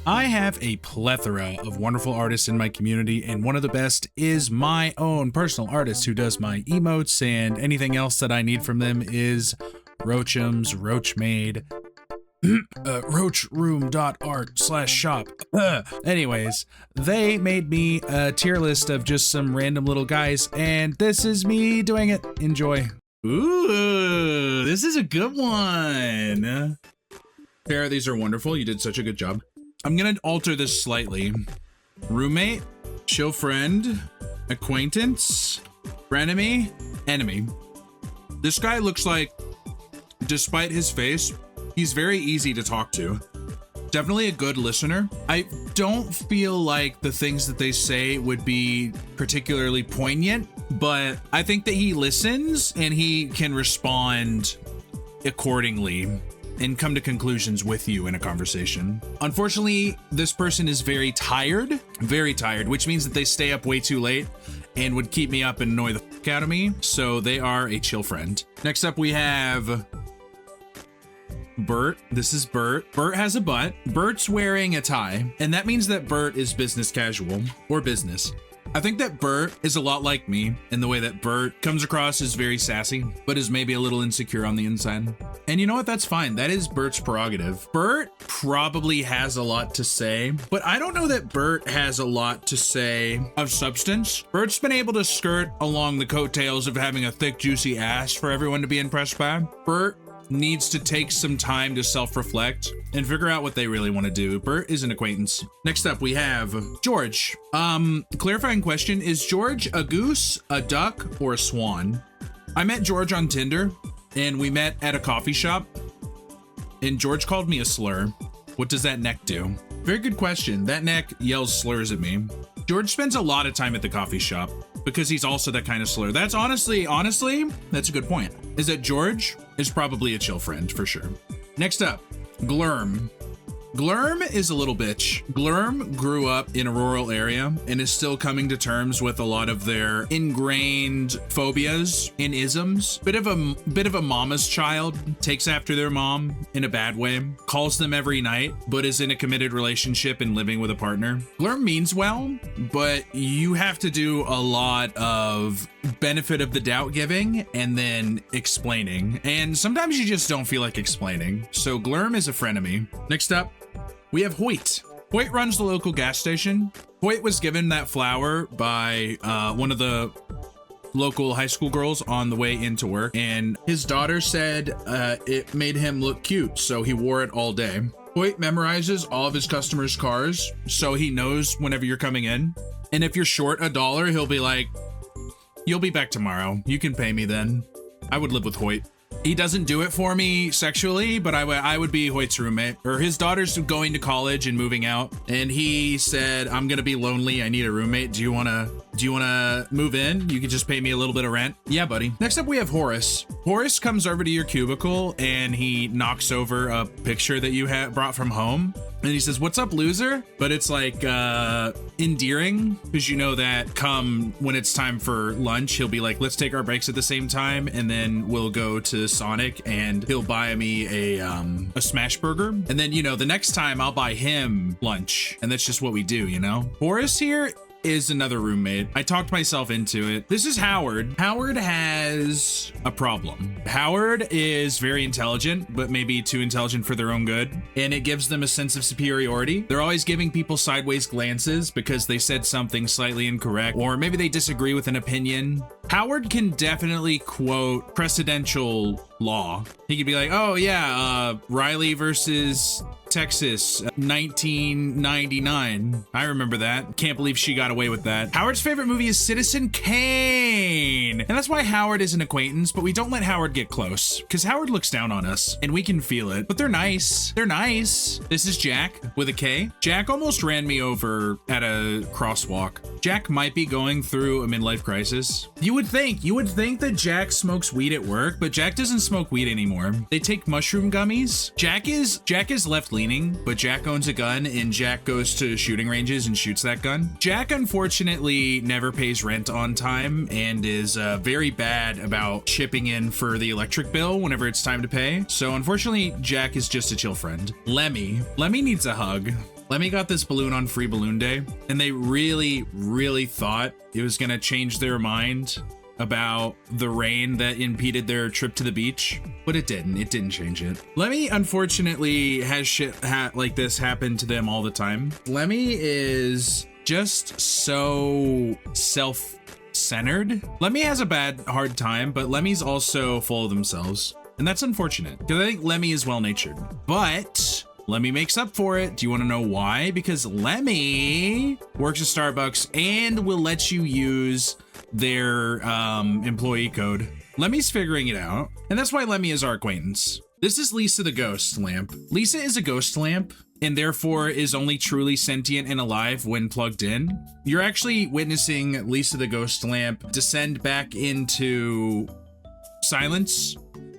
I have a plethora of wonderful artists in my community, and one of the best is my own personal artist who does my emotes, and anything else that I need from them is Roachums, Roachmade, roachroom.art/shop. Anyways, they made me a tier list of just some random little guys, and this is me doing it. Enjoy. Ooh, this is a good one. Tara, these are wonderful. You did such a good job. I'm gonna alter this slightly. Roommate, chill friend, acquaintance, frenemy, enemy. This guy looks like, despite his face, he's very easy to talk to. Definitely a good listener. I don't feel like the things that they say would be particularly poignant, but I think that he listens and he can respond accordingly and come to conclusions with you in a conversation. Unfortunately, this person is very tired, which means that they stay up way too late and would keep me up and annoy the fuck out of me. So they are a chill friend. Next up, we have Bert. This is Bert. Bert has a butt. Bert's wearing a tie, and that means that Bert is business casual or business. I think that Bert is a lot like me in the way that Bert comes across as very sassy, but is maybe a little insecure on the inside. And you know what? That's fine. That is Bert's prerogative. Bert probably has a lot to say, but I don't know that Bert has a lot to say of substance. Bert's been able to skirt along the coattails of having a thick, juicy ass for everyone to be impressed by. Bert needs to take some time to self-reflect and figure out what they really want to do. Bert is an acquaintance. Next up, we have George. Clarifying question, is George a goose, a duck, or a swan? I met George on Tinder, and we met at a coffee shop, and George called me a slur. What does that neck do? Very good question. That neck yells slurs at me. George spends a lot of time at the coffee shop because he's also that kind of slur. That's honestly, that's a good point. Is that George is probably a chill friend for sure. Next up, Glurm. Glurm is a little bitch. Glurm grew up in a rural area and is still coming to terms with a lot of their ingrained phobias and isms. Bit of a mama's child, takes after their mom in a bad way, calls them every night, but is in a committed relationship and living with a partner. Glurm means well, but you have to do a lot of benefit of the doubt giving and then explaining. And sometimes you just don't feel like explaining. So Glurm is a frenemy. Next up, we have Hoyt. Hoyt runs the local gas station. Hoyt was given that flower by one of the local high school girls on the way into work, and his daughter said it made him look cute, so he wore it all day. Hoyt memorizes all of his customers' cars, so he knows whenever you're coming in. And if you're short $1, he'll be like, "You'll be back tomorrow. You can pay me then." I would live with Hoyt. He doesn't do it for me sexually, but I would be Hoyt's roommate. Or his daughter's going to college and moving out, and he said, "I'm gonna be lonely. I need a roommate. Do you wanna move in? You can just pay me a little bit of rent." Yeah, buddy. Next up, we have Horace. Horace comes over to your cubicle and he knocks over a picture that you had brought from home. And he says, "What's up, loser?" But it's like endearing, because you know that come when it's time for lunch, he'll be like, "Let's take our breaks at the same time, and then we'll go to Sonic and he'll buy me a smash burger. And then, you know, the next time I'll buy him lunch." And that's just what we do, you know? Horace here is another roommate. I talked myself into it. This is Howard. Howard has a problem. Howard is very intelligent, but maybe too intelligent for their own good. And it gives them a sense of superiority. They're always giving people sideways glances because they said something slightly incorrect, or maybe they disagree with an opinion. Howard can definitely quote precedential law. He could be like, "Oh yeah, Riley versus Texas, 1999. I remember that. Can't believe she got away with that." Howard's favorite movie is Citizen Kane. And that's why Howard is an acquaintance, but we don't let Howard get close because Howard looks down on us and we can feel it, but they're nice. They're nice. This is Jack with a K. Jack almost ran me over at a crosswalk. Jack might be going through a midlife crisis. You would think that Jack smokes weed at work, but Jack doesn't smoke weed anymore. They take mushroom gummies. Jack is left-leaning, but Jack owns a gun and Jack goes to shooting ranges and shoots that gun. Jack unfortunately never pays rent on time and is very bad about chipping in for the electric bill whenever it's time to pay. So unfortunately, Jack is just a chill friend. Lemmy needs a hug. Lemmy got this balloon on Free Balloon Day, and they really, really thought it was gonna change their mind about the rain that impeded their trip to the beach, but it didn't. It didn't change it. Lemmy, unfortunately, has shit like this happen to them all the time. Lemmy is just so self-centered. Lemmy has a hard time, but Lemmy's also full of themselves, and that's unfortunate because I think Lemmy is well-natured, but Lemmy makes up for it. Do you want to know why? Because Lemmy works at Starbucks and will let you use their employee code. Lemmy's figuring it out, and that's why Lemmy is our acquaintance. This is Lisa the ghost lamp. Lisa is a ghost lamp and therefore is only truly sentient and alive when plugged in. You're actually witnessing Lisa the ghost lamp descend back into silence,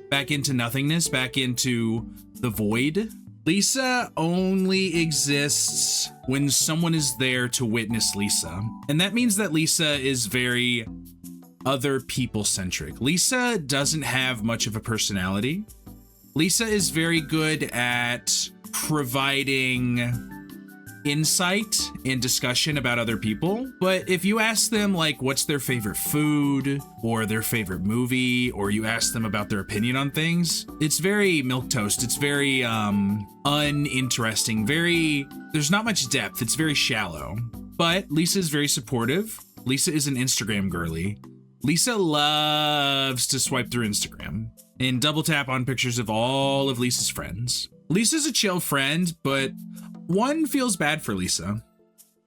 back into nothingness, back into the void. Lisa only exists when someone is there to witness Lisa. And that means that Lisa is very other people centric. Lisa doesn't have much of a personality. Lisa is very good at providing insight and discussion about other people. But if you ask them like what's their favorite food or their favorite movie, or you ask them about their opinion on things, it's very milquetoast. It's very uninteresting. There's not much depth. It's very shallow. But Lisa is very supportive. Lisa is an Instagram girly. Lisa loves to swipe through Instagram and double tap on pictures of all of Lisa's friends. Lisa's a chill friend, but one feels bad for Lisa,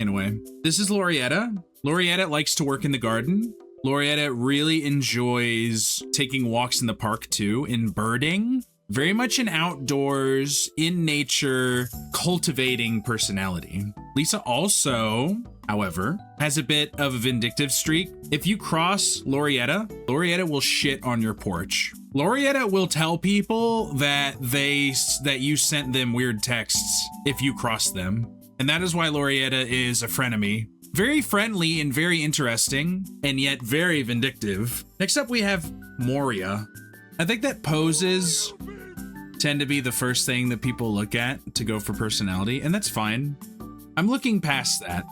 in a way. This is Laurietta. Laurietta likes to work in the garden. Laurietta really enjoys taking walks in the park too, and birding. Very much an outdoors, in nature, cultivating personality. Lisa also, however, has a bit of a vindictive streak. If you cross Laurietta, Laurietta will shit on your porch. Laurietta will tell people that you sent them weird texts if you cross them. And that is why Laurietta is a frenemy. Very friendly and very interesting, and yet very vindictive. Next up, we have Moria. I think that poses tend to be the first thing that people look at to go for personality, and that's fine. I'm looking past that.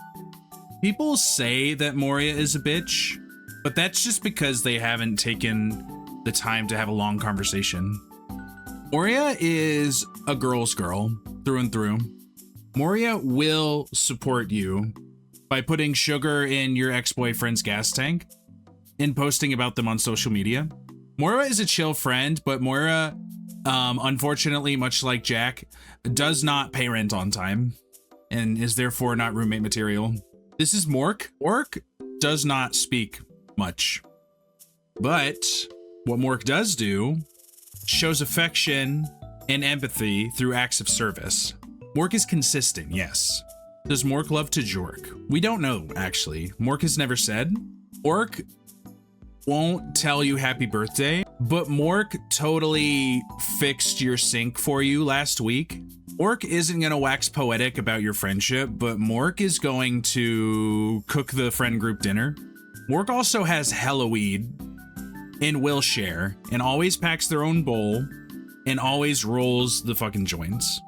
People say that Moria is a bitch, but that's just because they haven't taken the time to have a long conversation. Moria is a girl's girl through and through. Moria will support you by putting sugar in your ex-boyfriend's gas tank and posting about them on social media. Moira is a chill friend, but Moira, unfortunately, much like Jack, does not pay rent on time and is therefore not roommate material. This is Mork. Mork does not speak much, but what Mork does do shows affection and empathy through acts of service. Mork is consistent, yes. Does Mork love to jork? We don't know, actually. Mork has never said. Mork won't tell you happy birthday, but Mork totally fixed your sink for you last week. Mork isn't going to wax poetic about your friendship, but Mork is going to cook the friend group dinner. Mork also has hella weed and will share, and always packs their own bowl, and always rolls the fucking joints.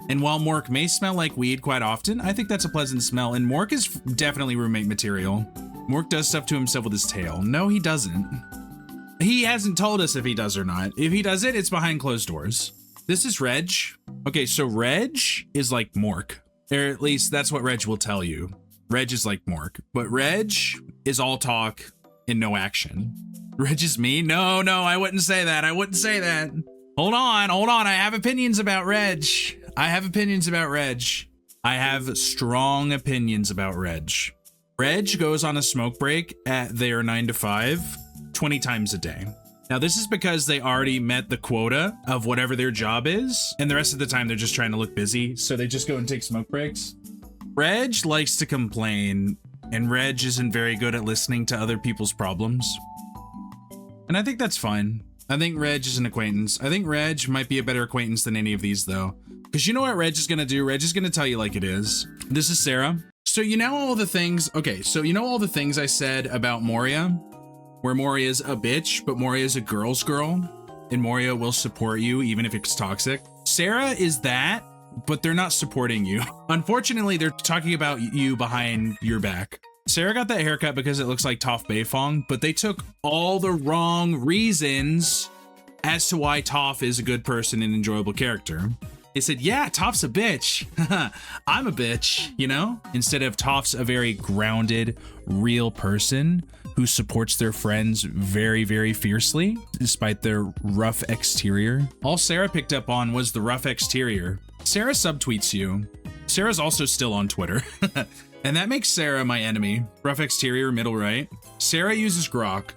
And while Mork may smell like weed quite often, I think that's a pleasant smell, and Mork is definitely roommate material. Mork does stuff to himself with his tail. No, he doesn't. He hasn't told us if he does or not. If he does it, it's behind closed doors. This is Reg. Okay, so Reg is like Mork. Or at least that's what Reg will tell you. Reg is like Mork. But Reg is all talk and no action. Reg is me? No, I wouldn't say that. I wouldn't say that. Hold on. I have opinions about Reg. I have strong opinions about Reg. Reg goes on a smoke break at their 9 to 5, 20 times a day. Now, this is because they already met the quota of whatever their job is, and the rest of the time they're just trying to look busy, so they just go and take smoke breaks. Reg likes to complain, and Reg isn't very good at listening to other people's problems. And I think that's fine. I think Reg is an acquaintance. I think Reg might be a better acquaintance than any of these, though. Because you know what Reg is going to do? Reg is going to tell you like it is. This is Sarah. So you know all the things, I said about Moria, where Moria's a bitch, but Moria's a girl's girl, and Moria will support you even if it's toxic. Sarah is that, but they're not supporting you. Unfortunately, they're talking about you behind your back. Sarah got that haircut because it looks like Toph Beifong, but they took all the wrong reasons as to why Toph is a good person and enjoyable character. They said, yeah, Toph's a bitch. I'm a bitch, you know? Instead of Toph's a very grounded, real person who supports their friends very, very fiercely, despite their rough exterior. All Sarah picked up on was the rough exterior. Sarah subtweets you. Sarah's also still on Twitter. And that makes Sarah my enemy. Rough exterior, middle right. Sarah uses Grok.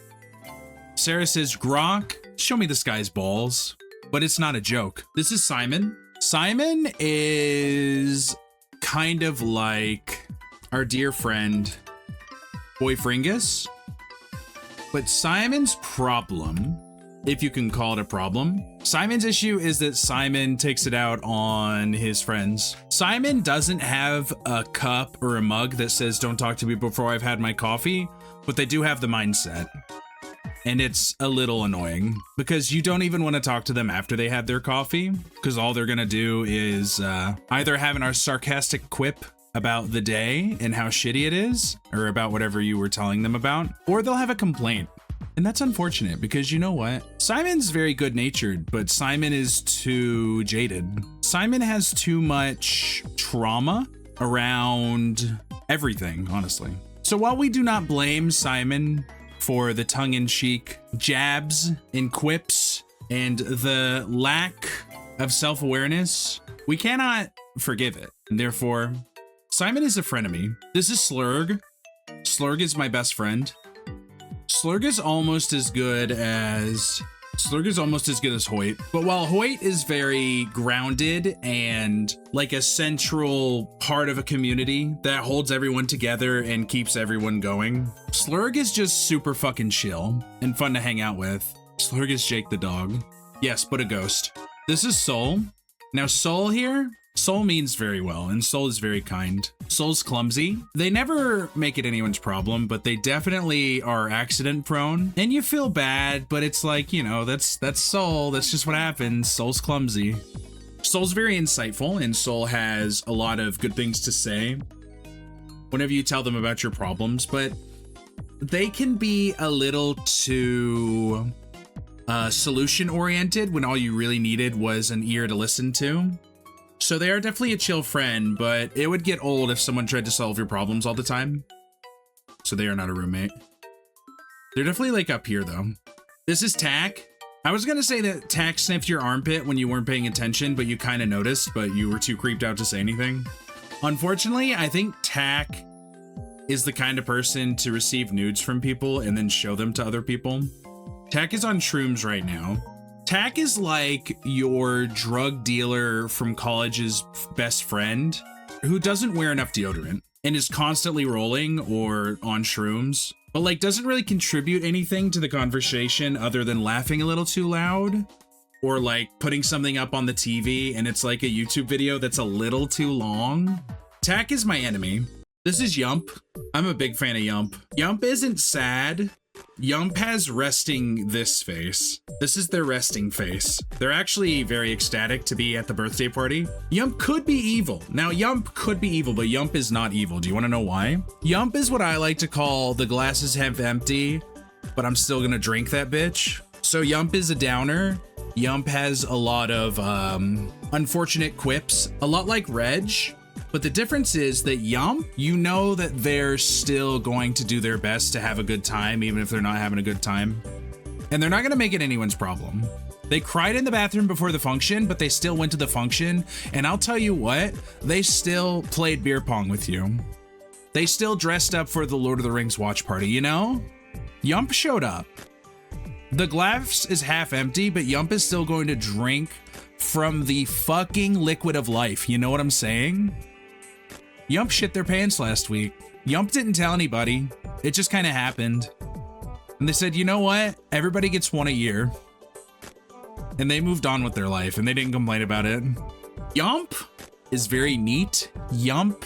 Sarah says, Grok, show me this guy's balls. But it's not a joke. This is Simon. Simon is kind of like our dear friend, Boy Fringus. But Simon's problem, if you can call it a problem, Simon's issue is that Simon takes it out on his friends. Simon doesn't have a cup or a mug that says, don't talk to me before I've had my coffee, but they do have the mindset. And it's a little annoying because you don't even want to talk to them after they had their coffee, because all they're going to do is either have a sarcastic quip about the day and how shitty it is, or about whatever you were telling them about, or they'll have a complaint. And that's unfortunate because you know what? Simon's very good natured, but Simon is too jaded. Simon has too much trauma around everything, honestly. So while we do not blame Simon for the tongue-in-cheek jabs and quips and the lack of self-awareness, we cannot forgive it. And therefore, Simon is a frenemy. This is Slurg. Slurg is my best friend. Slurg is almost as good as Hoyt. But while Hoyt is very grounded and like a central part of a community that holds everyone together and keeps everyone going, Slurg is just super fucking chill and fun to hang out with. Slurg is Jake the dog. Yes, but a ghost. This is Soul. Now Soul here, Soul means very well, and Soul is very kind. Soul's clumsy. They never make it anyone's problem, but they definitely are accident prone. And you feel bad, but it's like, you know, that's Soul. That's just what happens. Soul's clumsy. Soul's very insightful, and Soul has a lot of good things to say whenever you tell them about your problems, but they can be a little too solution oriented when all you really needed was an ear to listen to. So they are definitely a chill friend, but it would get old if someone tried to solve your problems all the time. So they are not a roommate. They're definitely like up here though. This is Tack. I was gonna say that Tack sniffed your armpit when you weren't paying attention, but you kind of noticed, but you were too creeped out to say anything. Unfortunately, I think Tack is the kind of person to receive nudes from people and then show them to other people. Tack is on shrooms right now. Tack is like your drug dealer from college's best friend who doesn't wear enough deodorant and is constantly rolling or on shrooms, but like doesn't really contribute anything to the conversation other than laughing a little too loud or like putting something up on the TV and it's like a YouTube video that's a little too long. Tack is my enemy. This is Yump. I'm a big fan of Yump. Yump isn't sad. Yump has resting this face. This is their resting face. They're actually very ecstatic to be at the birthday party. Yump could be evil. Now, Yump could be evil, but Yump is not evil. Do you want to know why? Yump is what I like to call the glass is half empty, but I'm still gonna drink that bitch. So Yump is a downer. Yump has a lot of unfortunate quips, a lot like Reg. But the difference is that Yump, you know that they're still going to do their best to have a good time, even if they're not having a good time. And they're not going to make it anyone's problem. They cried in the bathroom before the function, but they still went to the function. And I'll tell you what, they still played beer pong with you. They still dressed up for the Lord of the Rings watch party, you know? Yump showed up. The glass is half empty, but Yump is still going to drink from the fucking liquid of life. You know what I'm saying? Yump shit their pants last week. Yump didn't tell anybody. It just kind of happened. And they said, you know what? Everybody gets one a year. And they moved on with their life and they didn't complain about it. Yump is very neat. Yump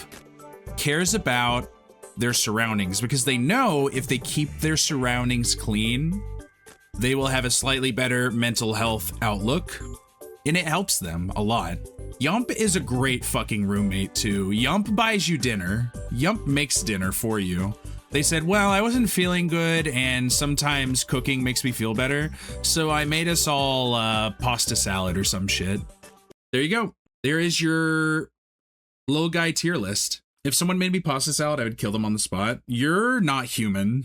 cares about their surroundings because they know if they keep their surroundings clean, they will have a slightly better mental health outlook. And it helps them a lot. Yump is a great fucking roommate too. Yump buys you dinner. Yump makes dinner for you. They said, well, I wasn't feeling good and sometimes cooking makes me feel better, so I made us all pasta salad or some shit. There you go. There is your little guy tier list. If someone made me pasta salad, I would kill them on the spot. You're not human.